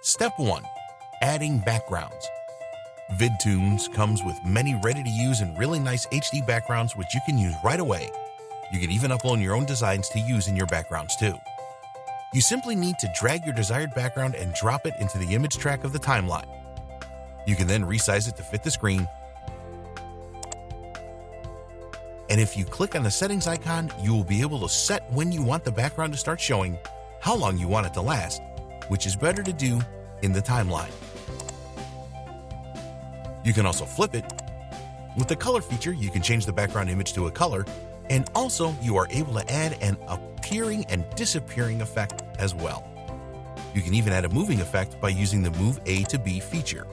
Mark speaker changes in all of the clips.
Speaker 1: Step 1. Adding backgrounds. Vidtoon comes with many ready-to-use and really nice HD backgrounds which you can use right away. You can even upload your own designs to use in your backgrounds too. You simply need to drag your desired background and drop it into the image track of the timeline. You can then resize it to fit the screen. And if you click on the settings icon, you will be able to set when you want the background to start showing, how long you want it to last, which is better to do in the timeline. You can also flip it. With the color feature, you can change the background image to a color, and also you are able to add an appearing and disappearing effect as well. You can even add a moving effect by using the Move A to B feature.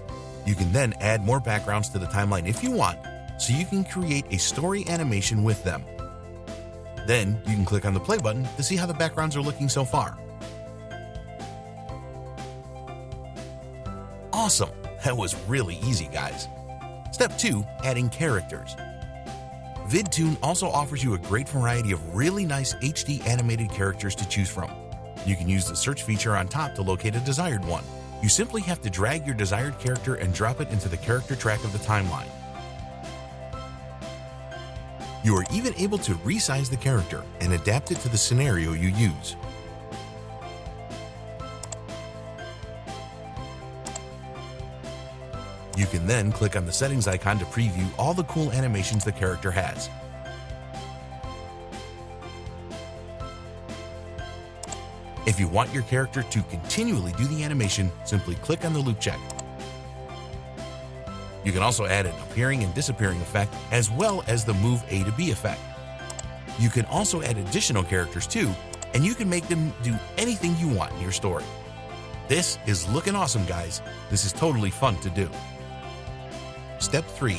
Speaker 1: You can then add more backgrounds to the timeline if you want, so you can create a story animation with them. Then you can click on the play button to see how the backgrounds are looking so far. Awesome! That was really easy, guys. Step 2. Adding characters. Vidtoon also offers you a great variety of really nice HD animated characters to choose from. You can use the search feature on top to locate a desired one. You simply have to drag your desired character and drop it into the character track of the timeline. You are even able to resize the character and adapt it to the scenario you use. You can then click on the settings icon to preview all the cool animations the character has. If you want your character to continually do the animation, simply click on the loop check. You can also add an appearing and disappearing effect, as well as the Move A to B effect. You can also add additional characters too, and you can make them do anything you want in your story. This is looking awesome, guys. This is totally fun to do. Step 3.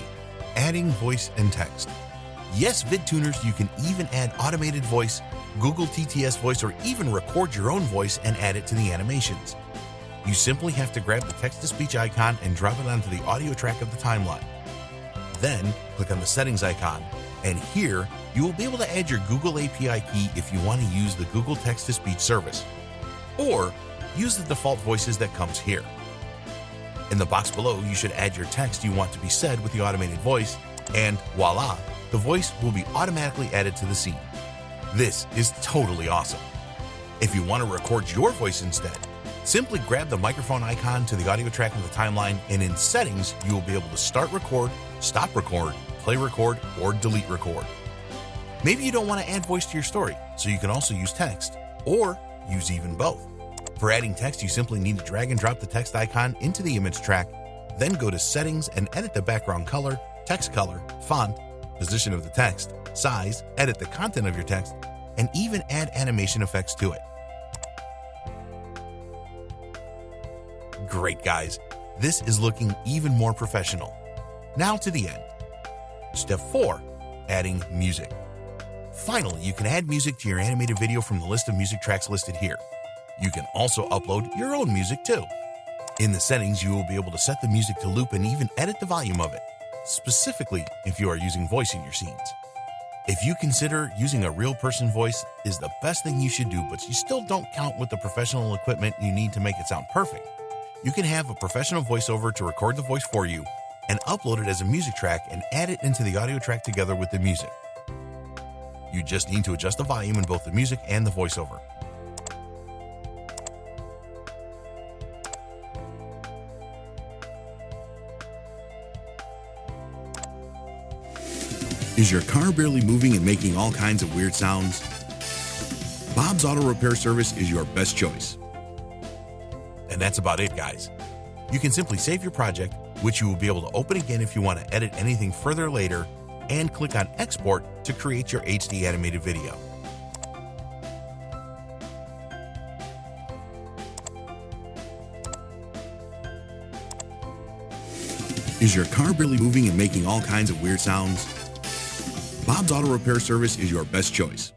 Speaker 1: Adding voice and text. Yes, VidTooners, you can even add automated voice, Google TTS voice, or even record your own voice and add it to the animations. You simply have to grab the text-to-speech icon and drop it onto the audio track of the timeline. Then, click on the settings icon, and here, you will be able to add your Google API key if you want to use the Google text-to-speech service, or use the default voices that comes here. In the box below, you should add your text you want to be said with the automated voice, and voila, the voice will be automatically added to the scene. This is totally awesome. If you want to record your voice instead, simply grab the microphone icon to the audio track of the timeline, and in settings, you will be able to start record, stop record, play record, or delete record. Maybe you don't want to add voice to your story, so you can also use text, or use even both. For adding text, you simply need to drag and drop the text icon into the image track, then go to settings and edit the background color, text color, font, position of the text, size, edit the content of your text, and even add animation effects to it. Great, guys. This is looking even more professional. Now to the end. Step 4. Adding music. Finally, you can add music to your animated video from the list of music tracks listed here. You can also upload your own music too. In the settings, you will be able to set the music to loop and even edit the volume of it, specifically if you are using voice in your scenes. If you consider using a real person voice is the best thing you should do, but you still don't count with the professional equipment you need to make it sound perfect, you can have a professional voiceover to record the voice for you and upload it as a music track and add it into the audio track together with the music. You just need to adjust the volume in both the music and the voiceover. Is your car barely moving and making all kinds of weird sounds? Bob's Auto Repair Service is your best choice. And that's about it, guys. You can simply save your project, which you will be able to open again if you want to edit anything further later, and click on Export to create your HD animated video. Is your car barely moving and making all kinds of weird sounds? Bob's Auto Repair Service is your best choice.